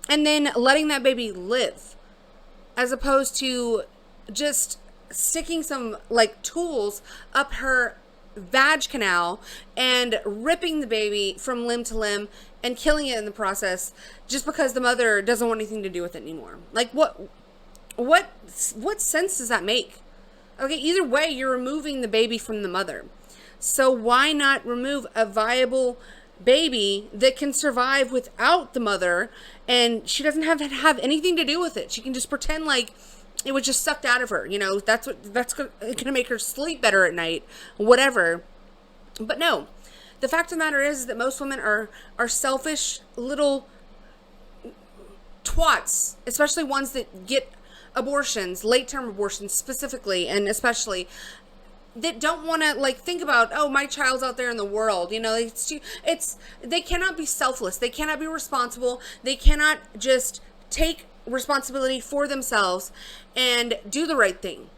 and then letting that baby live, as opposed to just sticking some, like, tools up her vag canal and ripping the baby from limb to limb and killing it in the process just because the mother doesn't want anything to do with it anymore? Like, what sense does that make? Okay, either way, you're removing the baby from the mother. So why not remove a viable baby that can survive without the mother, and she doesn't have to have anything to do with it? She can just pretend like it was just sucked out of her. You know, that's going to make her sleep better at night, whatever. But no, the fact of the matter is that most women are selfish little twats, especially ones that get abortions, late-term abortions specifically, and especially, that don't want to, like, think about, oh, my child's out there in the world. You know, they cannot be selfless. They cannot be responsible. They cannot just take responsibility for themselves and do the right thing.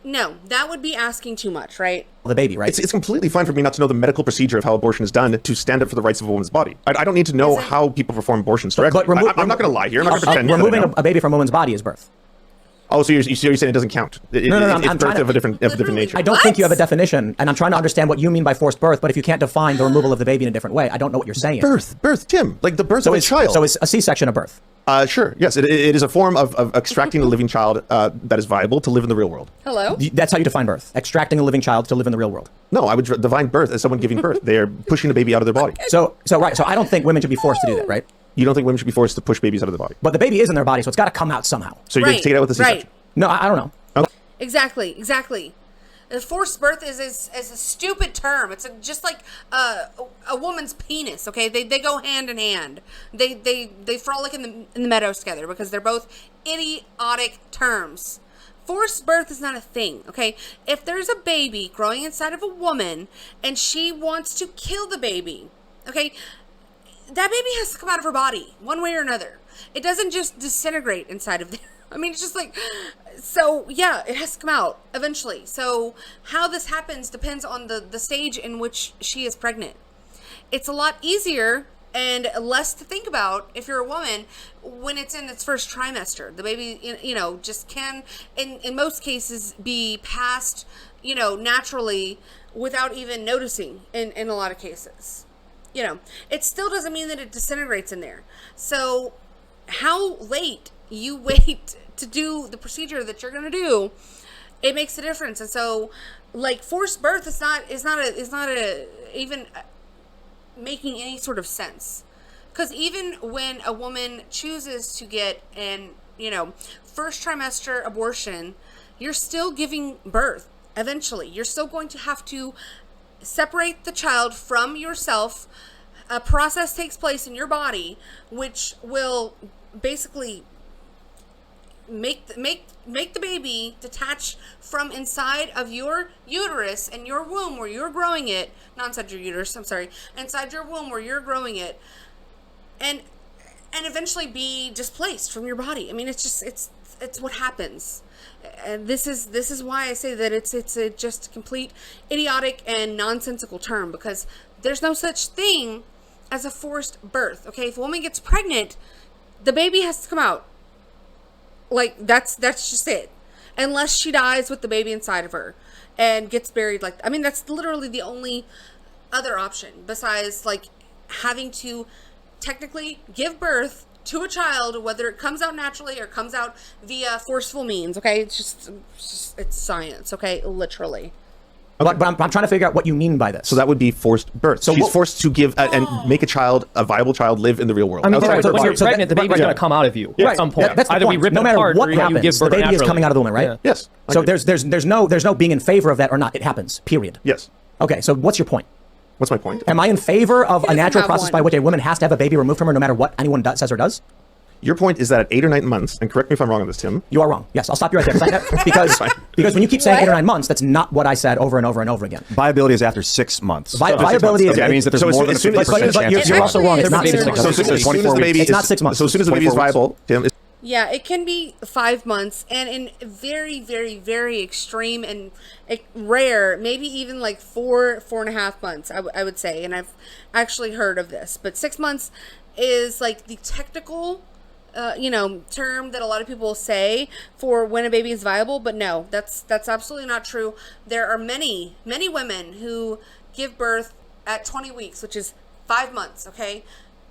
No, that would be asking too much, right? The baby, right? It's completely fine for me not to know the medical procedure of how abortion is done to stand up for the rights of a woman's body. I don't need to know how people perform abortions directly. But I'm not going to lie here. I'm not going to pretend. Removing a baby from a woman's body is birth. Oh, so you're saying it doesn't count? No, it's birth of a different nature. I don't think you have a definition, and I'm trying to understand what you mean by forced birth. But if you can't define the removal of the baby in a different way, I don't know what you're saying. Birth, Tim, like the birth of a child. So is a C-section a birth? Sure. Yes, it is a form of extracting a living child that is viable to live in the real world. Hello? That's how you define birth. Extracting a living child to live in the real world. No, I would define birth as someone giving birth. They're pushing the baby out of their body. So I don't think women should be forced to do that, right? You don't think women should be forced to push babies out of their body? But the baby is in their body, so it's got to come out somehow. So you're going to take it out with a C-section? Right. No, I don't know. Okay. Exactly. Forced birth is a stupid term. It's just like a woman's penis. Okay, they go hand in hand. They frolic in the meadows together because they're both idiotic terms. Forced birth is not a thing. Okay, if there's a baby growing inside of a woman and she wants to kill the baby, okay, that baby has to come out of her body one way or another. It doesn't just disintegrate inside of there. I mean, it's just like, so yeah, it has to come out eventually. So how this happens depends on the stage in which she is pregnant. It's a lot easier and less to think about if you're a woman when it's in its first trimester. The baby, you know, just can, in most cases, be passed, you know, naturally without even noticing in a lot of cases. You know, it still doesn't mean that it disintegrates in there. So how late you wait to do the procedure that you're going to do, it makes a difference. And so, like, forced birth is not even making any sort of sense, because even when a woman chooses to get an, you know, first trimester abortion, you're still giving birth. Eventually, you're still going to have to separate the child from yourself. A process takes place in your body which will basically make the baby detach from inside of your uterus and your womb where you're growing it, not inside your uterus, I'm sorry, inside your womb where you're growing it, and eventually be displaced from your body. I mean, it's what happens. And this is why I say that it's a just complete idiotic and nonsensical term, because there's no such thing as a forced birth. Okay, if a woman gets pregnant, the baby has to come out. Like that's just it, unless she dies with the baby inside of her and gets buried. Like, I mean, that's literally the only other option besides like having to technically give birth to a child, whether it comes out naturally or comes out via forceful means. Okay, it's science. Okay, literally. But I'm trying to figure out what you mean by this. So that would be forced birth. So she's forced to give and make a child, a viable child, live in the real world. I mean, so when you're pregnant, the baby's going to come out of you at some point. That's Either we rip no it matter apart what or happens, you give birth the baby naturally. is coming out of the woman, right? Yeah. Yes. So there's no being in favor of that or not. It happens. Period. Yes. Okay. So what's your point? What's my point? Am I in favor of a natural process by which a woman has to have a baby removed from her, no matter what anyone says or does? Your point is that at 8 or 9 months, and correct me if I'm wrong on this, Tim. You are wrong. Yes, I'll stop you right there. Because when you keep saying 8 or 9 months, that's not what I said over and over and over again. Viability is after 6 months. Viability is... That means that there's more than a 50% chance. You're also wrong. It's not 6 months. So as soon as the baby it's not 6 months. So as soon as the baby is viable, Tim, Yeah, it can be 5 months, and in very, very, very extreme and rare, maybe even like 4.5 months, I would say. And I've actually heard of this, but 6 months is like the technical term that a lot of people say for when a baby is viable, but no, that's absolutely not true. There are many women who give birth at 20 weeks, which is 5 months, okay?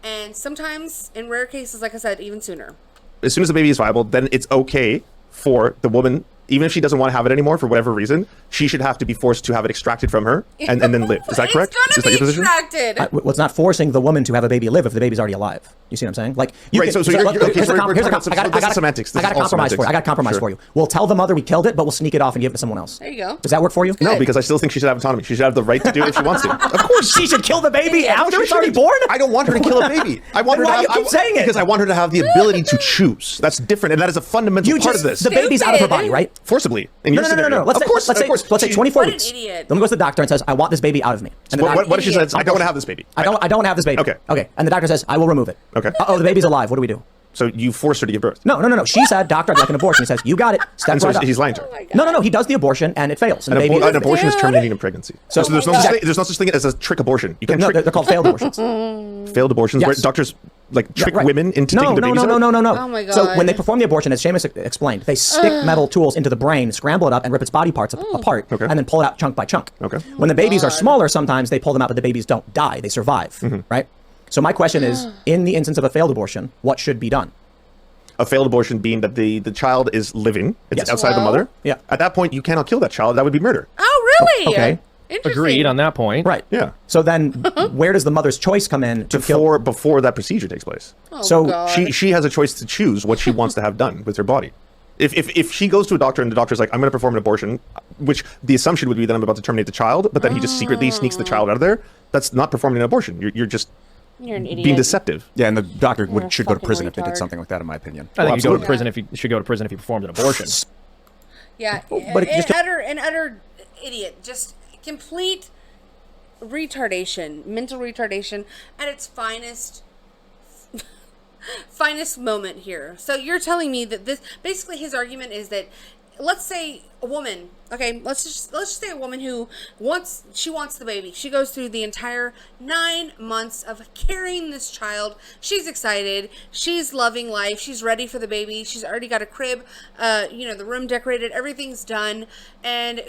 And sometimes, in rare cases, like I said, even sooner. As soon as the baby is viable, then it's okay for the woman, even if she doesn't want to have it anymore for whatever reason, she should have to be forced to have it extracted from her and then live. Is that correct? It's gonna be extracted. Well, it's not forcing the woman to have a baby live if the baby's already alive. You see what I'm saying? Like, right. So you're I got semantics. I got a compromise for you. I got a compromise for you. We'll tell the mother we killed it, but we'll sneak it off and give it to someone else. There you go. Does that work for you? No, because I still think she should have autonomy. She should have the right to do it if she wants to. Of course, she should kill the baby after it's already born. I don't want her to kill a baby. I want her to. Why you keep saying it? Because I want her to have the ability to choose. That's different, and that is a fundamental part of this. The baby's out of her body, right? Forcibly. No. Let's say 24 weeks. Idiot. Then goes to the doctor and says, "I want this baby out of me." And what if she says, "I don't want to have this baby"? I don't want to have this baby. Okay. And the doctor says, "I will remove it." Okay. Oh, the baby's alive. What do we do? So you forced her to give birth? No. She said, "Doctor, I'd like an abortion." He says, "You got it." Step and so right up. He's lying to her. No. He does the abortion and it fails. And an abortion is terminating a pregnancy. So there's no such thing as a trick abortion. You can't they're called failed abortions. Failed abortions, where doctors trick women into taking the babies out? No. Oh my God. So when they perform the abortion, as Seamus explained, they stick metal tools into the brain, scramble it up, and rip its body parts apart, and then pull it out chunk by chunk. Okay. When the babies are smaller, sometimes they pull them out, but the babies don't die; they survive. Right. So my question is, in the instance of a failed abortion, what should be done? A failed abortion being that the child is living, it's outside the mother. Yeah. At that point, you cannot kill that child. That would be murder. Oh, really? Okay. Agreed on that point. Right. Yeah. So then, where does the mother's choice come in to kill? Before that procedure takes place. Oh, So God. She has a choice to choose what she wants to have done with her body. If she goes to a doctor and the doctor's like, "I'm going to perform an abortion," which the assumption would be that I'm about to terminate the child, but then he just secretly sneaks the child out of there, that's not performing an abortion. You're just You're an idiot. being deceptive. Yeah, and the doctor should go to fucking prison if they retard. did something like that, in my opinion. I think you absolutely. should go to prison if you performed an abortion. Yeah, But an utter idiot, just complete retardation, mental retardation at its finest moment here. So you're telling me that this, basically his argument is that, let's say a woman, okay, let's just say a woman who wants the baby. She goes through the entire 9 months of carrying this child. She's excited. She's loving life. She's ready for the baby. She's already got a crib, the room decorated. Everything's done. And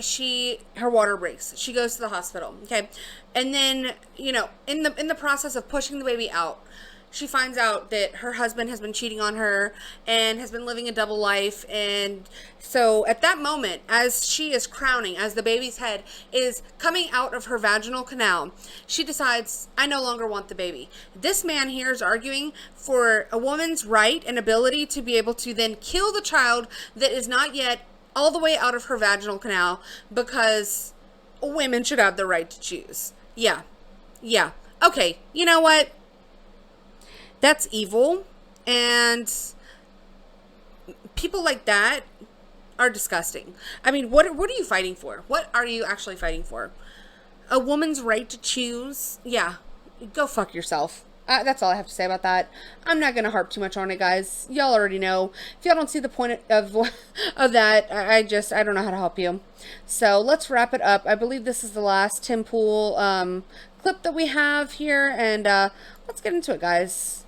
her water breaks. She goes to the hospital. Okay. And then, in the process of pushing the baby out, she finds out that her husband has been cheating on her and has been living a double life. And so at that moment, as she is crowning, as the baby's head is coming out of her vaginal canal, she decides, I no longer want the baby. This man here is arguing for a woman's right and ability to be able to then kill the child that is not yet all the way out of her vaginal canal, because women should have the right to choose. Yeah. Okay, you know what? That's evil, and people like that are disgusting. I mean, what are you fighting for? What are you actually fighting for? A woman's right to choose? Yeah, go fuck yourself. That's all I have to say about that. I'm not going to harp too much on it, guys. Y'all already know. If y'all don't see the point of that, I don't know how to help you. So let's wrap it up. I believe this is the last Tim Pool clip that we have here, and let's get into it, guys.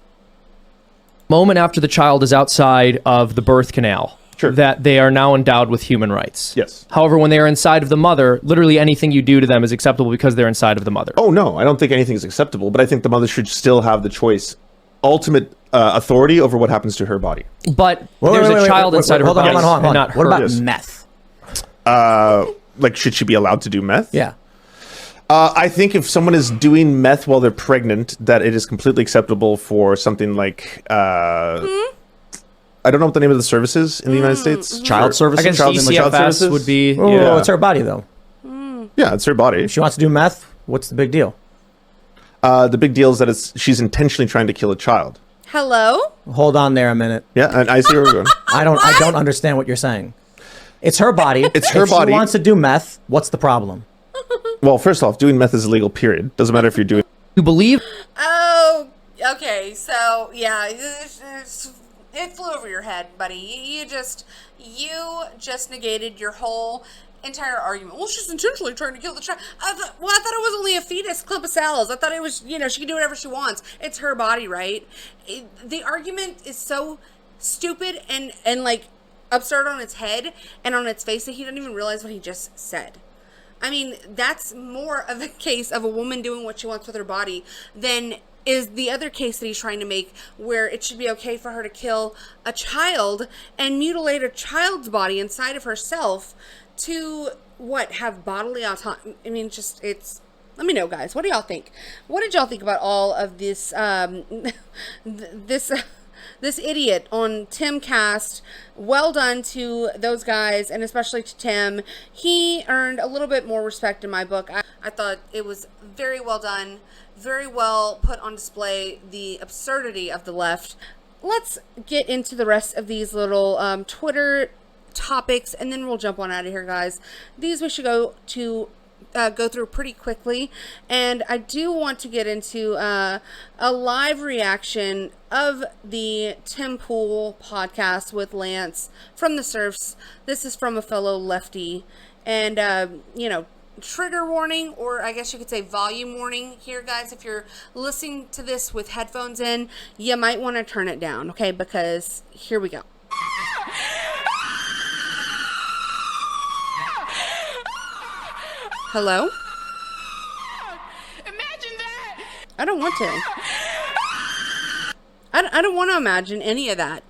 Moment after the child is outside of the birth canal, that they are now endowed with human rights. Yes. However, when they are inside of the mother, literally anything you do to them is acceptable because they're inside of the mother. Oh, no, I don't think anything is acceptable, but I think the mother should still have the choice, ultimate authority over what happens to her body. But there's a child inside of her body. Hold on. Not What her. about meth? Like, should she be allowed to do meth? Yeah. I think if someone is doing meth while they're pregnant, that it is completely acceptable for something like, I don't know what the name of the service is in the United States. Child services? I guess Child DCFS services? would be... Oh, yeah. it's her body, though. Yeah, it's her body. If she wants to do meth, what's the big deal? The big deal is that she's intentionally trying to kill a child. Hello? Hold on there a minute. Yeah, and I see where we're going. I don't understand what you're saying. It's her body. It's her if body. She wants to do meth. What's the problem? Well, first off, doing meth is illegal, period. Doesn't matter if you're doing... You believe... Oh, okay. So, yeah, it flew over your head, buddy. You just negated your whole entire argument. Well, she's intentionally trying to kill the child. I thought it was only a fetus, clump of cells. I thought it was, she can do whatever she wants. It's her body, right? The argument is so stupid and like absurd on its head and on its face that he doesn't even realize what he just said. I mean, that's more of a case of a woman doing what she wants with her body than is the other case that he's trying to make, where it should be okay for her to kill a child and mutilate a child's body inside of herself to, have bodily autonomy. I mean, let me know, guys. What do y'all think? What did y'all think about all of this, this idiot on Timcast? Well done to those guys, and especially to Tim. He earned a little bit more respect in my book. I thought it was very well done, very well put on display, the absurdity of the left. Let's get into the rest of these little Twitter topics, and then we'll jump on out of here, guys. These we should go through pretty quickly, and I do want to get into a live reaction of the Tim Pool podcast with Lance from the Surfs. This is from a fellow lefty, and trigger warning, or I guess you could say volume warning here, guys. If you're listening to this with headphones in, you might want to turn it down, okay? Because here we go. Hello? Imagine that! I don't want to. I don't want to imagine any of that.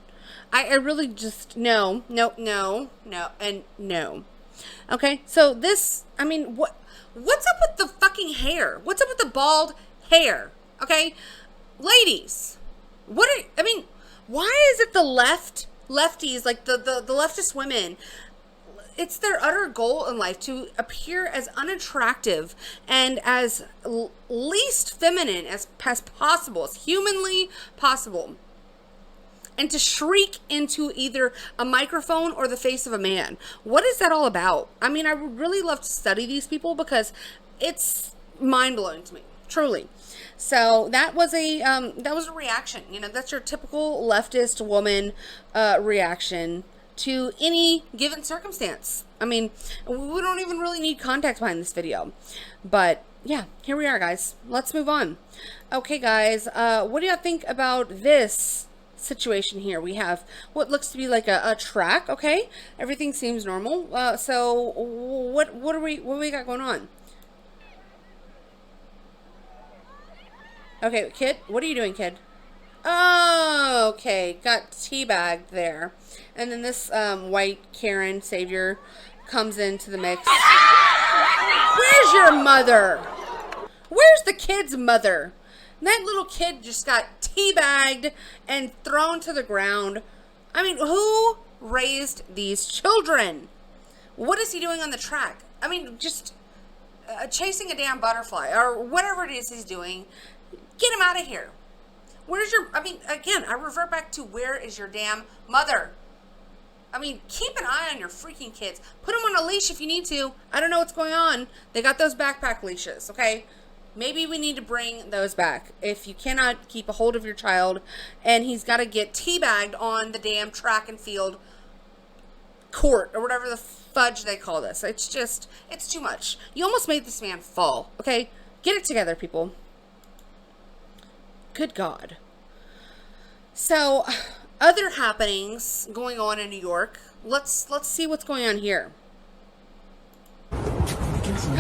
I really just, no, and no. Okay, so this, I mean, what's up with the fucking hair? What's up with the bald hair? Okay? Ladies, why is it the lefties, like the leftist women, it's their utter goal in life to appear as unattractive and as least feminine as possible, as humanly possible, and to shriek into either a microphone or the face of a man. What is that all about? I mean, I would really love to study these people because it's mind-blowing to me, truly. So that was a reaction. That's your typical leftist woman reaction to any given circumstance. I mean, we don't even really need context behind this video. But yeah, here we are, guys. Let's move on. Okay, guys, what do y'all think about this situation here? We have what looks to be like a track. Okay, everything seems normal. So what do we got going on? Okay, kid, what are you doing, kid? Oh, okay, got teabagged there. And then this white Karen savior comes into the mix. Where's your mother? Where's the kid's mother? That little kid just got teabagged and thrown to the ground. I mean, who raised these children? What is he doing on the track? I mean, just chasing a damn butterfly or whatever it is he's doing. Get him out of here. Where's your, I mean, again, I revert back to where is your damn mother? I mean, keep an eye on your freaking kids. Put them on a leash if you need to. I don't know what's going on. They got those backpack leashes, okay? Maybe we need to bring those back. If you cannot keep a hold of your child and he's got to get teabagged on the damn track and field court or whatever the fudge they call this. It's just, it's too much. You almost made this man fall, okay? Get it together, people. Good God. So, other happenings going on in New York. Let's see what's going on here.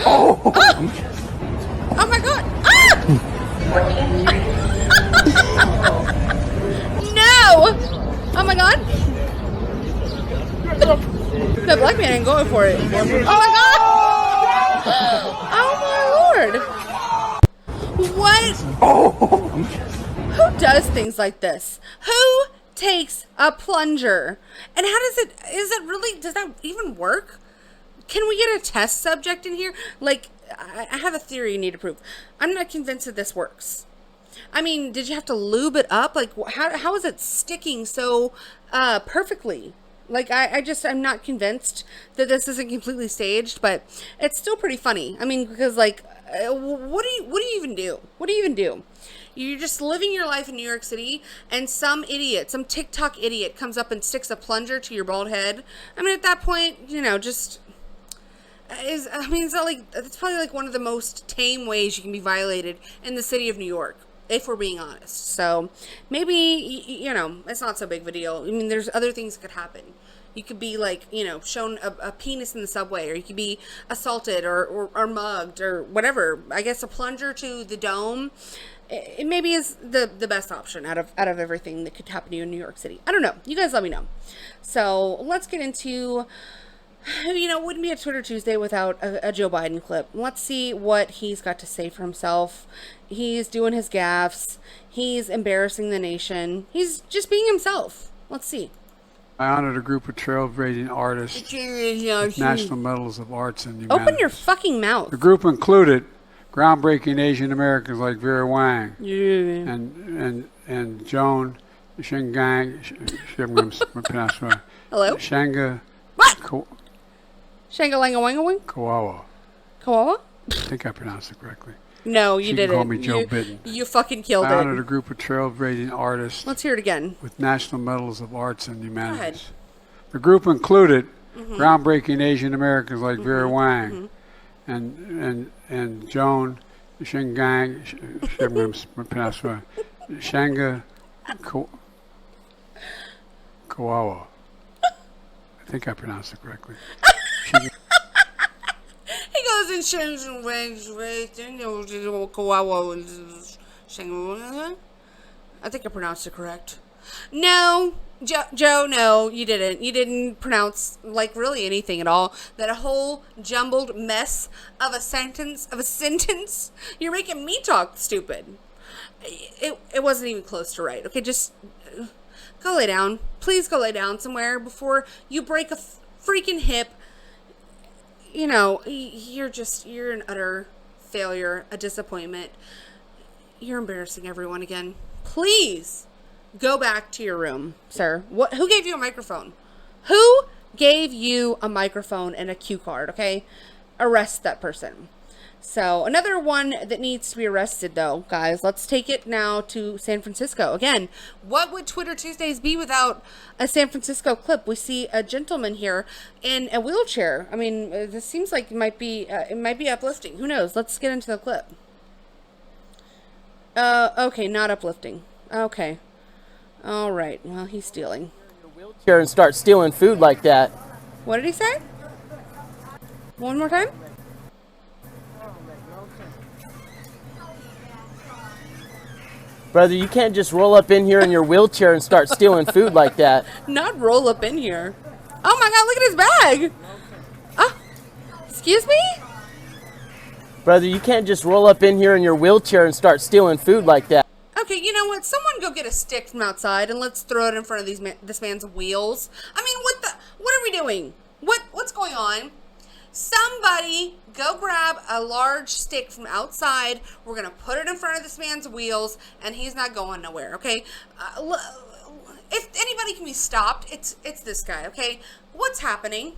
Oh, oh my God. Ah! No! Oh my God. The black man ain't going for it. Oh my God! Oh my Lord! What? Who does things like this? Who takes a plunger? And how does it, does that even work? Can we get a test subject in here? Like, I have a theory you need to prove. I'm not convinced that this works. I mean, did you have to lube it up? Like, how is it sticking so perfectly? Like, I'm not convinced that this isn't completely staged, but it's still pretty funny. I mean, because, like, what do you even do? What do you even do? You're just living your life in New York City, and some idiot, some TikTok idiot comes up and sticks a plunger to your bald head. I mean, at that point, you know, just... it's not like, it's probably like one of the most tame ways you can be violated in the city of New York, if we're being honest. So maybe, you know, it's not so big of a deal. I mean, there's other things that could happen. You could be like, you know, shown a penis in the subway, or you could be assaulted or mugged or whatever. I guess a plunger to the dome, it maybe is the best option out of everything that could happen to you in New York City. I don't know. You guys let me know. So let's get into... You know, it wouldn't be a Twitter Tuesday without a Joe Biden clip. Let's see what he's got to say for himself. He's doing his gaffes. He's embarrassing the nation. He's just being himself. Let's see. I honored a group of trailblazing artists with National Medals of Arts and Humanities. Open your fucking mouth. The group included groundbreaking Asian Americans like Vera Wang and Joan Shingang. Hello? Shanga. What? Shanga-langa-wanga-wing? Kawawa. Kawawa? I think I pronounced it correctly. No, you didn't. Call me Joe Biden. You fucking killed it. I honored a group of trailblazing artists. Let's hear it again. With National Medals of Arts and Humanities. Go ahead. The group included groundbreaking Asian Americans like Vera Wang and Joan Shingang. Shanga Kawawa. I think I pronounced it correctly. He goes and shins and wags, I think I pronounced it correct. No, Joe, no, you didn't. You didn't pronounce, like, really anything at all. That whole jumbled mess of a sentence, you're making me talk stupid. It wasn't even close to right. Okay, just... go lay down. Please go lay down somewhere before you break a freaking hip. You know, you're an utter failure, a disappointment. You're embarrassing everyone again. Please go back to your room, sir. Who gave you a microphone? Who gave you a microphone and a cue card, okay? Arrest that person. So, another one that needs to be arrested, though, guys. Let's take it now to San Francisco. Again, what would Twitter Tuesdays be without a San Francisco clip? We see a gentleman here in a wheelchair. I mean, this seems like it might be uplifting. Who knows? Let's get into the clip. Okay, not uplifting. Okay. All right. Well, he's stealing. Wheelchair and start stealing food like that. What did he say? One more time? Brother, you can't just roll up in here in your wheelchair and start stealing food like that. Not roll up in here. Oh my God, look at his bag. Oh, excuse me? Brother, you can't just roll up in here in your wheelchair and start stealing food like that. Okay, you know what? Someone go get a stick from outside and let's throw it in front of this man's wheels. I mean, what are we doing? What's going on? Somebody go grab a large stick from outside. We're going to put it in front of this man's wheels, and he's not going nowhere, okay? If anybody can be stopped, it's this guy, okay? What's happening?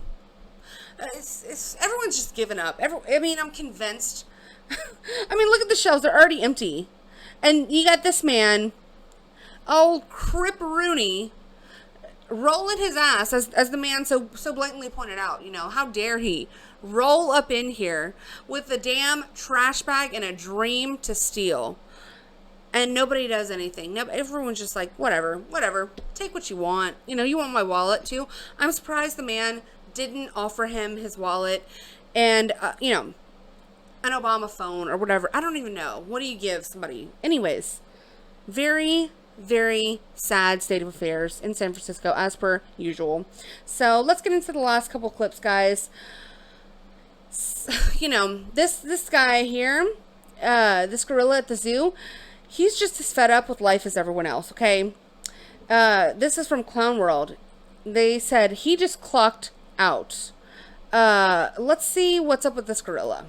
Everyone's just given up. I mean, I'm convinced I mean, look at the shelves. They're already empty. And you got this man, old Crip Rooney, rolling his ass, as the man so blatantly pointed out. You know, how dare he roll up in here with a damn trash bag and a dream to steal. And nobody does anything. No, everyone's just like, whatever, take what you want. You know, you want my wallet too? I'm surprised the man didn't offer him his wallet and, you know, an Obama phone or whatever. I don't even know. What do you give somebody? Anyways, very, very sad state of affairs in San Francisco, as per usual. So let's get into the last couple clips, guys. You know, this guy here, this gorilla at the zoo, he's just as fed up with life as everyone else, okay? This is from Clown World. They said he just clocked out. Let's see what's up with this gorilla.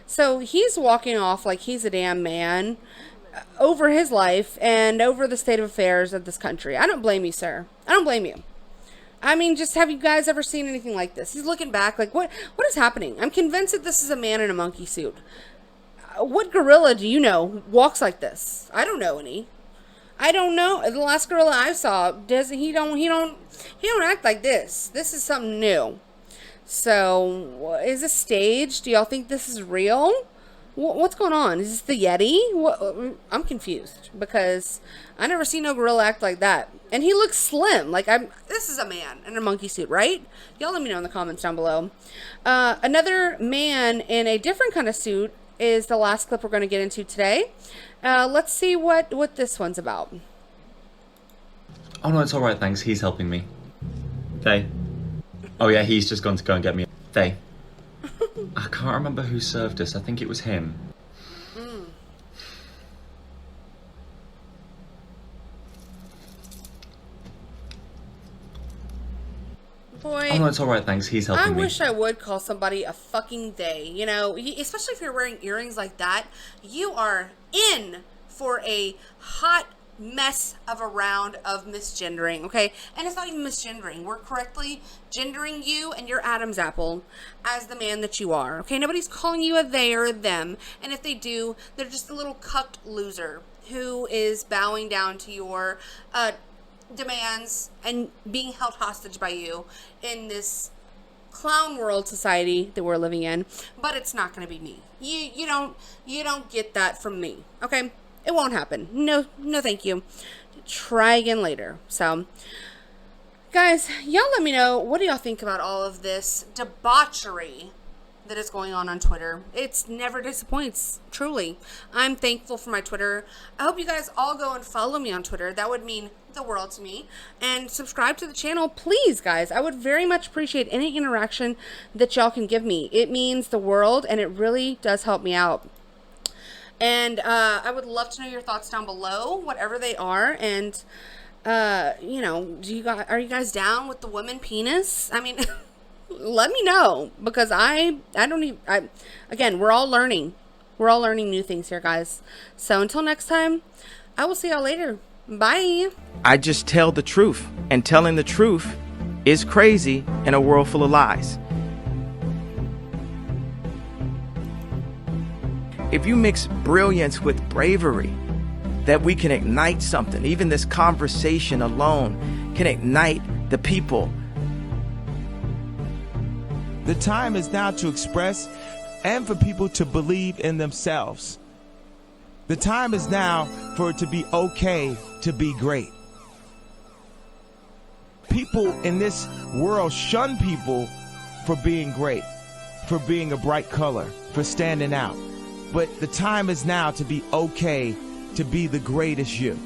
So he's walking off like he's a damn man over his life and over the state of affairs of this country. I don't blame you, sir. I don't blame you. I mean, just have you guys ever seen anything like this? He's looking back like, what is happening? I'm convinced that this is a man in a monkey suit. What gorilla do you know walks like this? I don't know any. I don't know. The last gorilla I saw he don't act like this. This is something new. So, is this staged? Do y'all think this is real? What's going on? Is this the Yeti? I'm confused because I never seen no gorilla act like that. And he looks slim. Like this is a man in a monkey suit, right? Y'all let me know in the comments down below. Another man in a different kind of suit is the last clip we're going to get into today. Let's see what this one's about. Oh no, it's all right, thanks. He's helping me. They. Oh yeah, he's just gone to go and get me. They. I can't remember who served us. I think it was him. Boy, oh no, it's all right, thanks. He's helping me. I wish I would call somebody a fucking they. You know, especially if you're wearing earrings like that, you are in for a hot mess of a round of misgendering, okay? And it's not even misgendering. We're correctly gendering you and your Adam's apple as the man that you are, okay? Nobody's calling you a they or a them, and if they do, they're just a little cucked loser who is bowing down to your demands and being held hostage by you in this clown world society that we're living in. But it's not going to be me. You don't get that from me, okay? It won't happen. No, thank you. Try again later. So, guys, y'all let me know, what do y'all think about all of this debauchery that is going on Twitter? It's never disappoints, truly. I'm thankful for my Twitter. I hope you guys all go and follow me on Twitter. That would mean the world to me. And subscribe to the channel, please, guys. I would very much appreciate any interaction that y'all can give me. It means the world, and it really does help me out. And I would love to know your thoughts down below, whatever they are. And you know, are you guys down with the woman penis? I mean, let me know, because I don't even, again, we're all learning new things here, guys. So until next time, I will see y'all later. Bye. I just tell the truth, and telling the truth is crazy in a world full of lies. If you mix brilliance with bravery, that we can ignite something. Even this conversation alone can ignite the people. The time is now to express and for people to believe in themselves. The time is now for it to be okay to be great. People in this world shun people for being great, for being a bright color, for standing out. But the time is now to be okay to be the greatest you.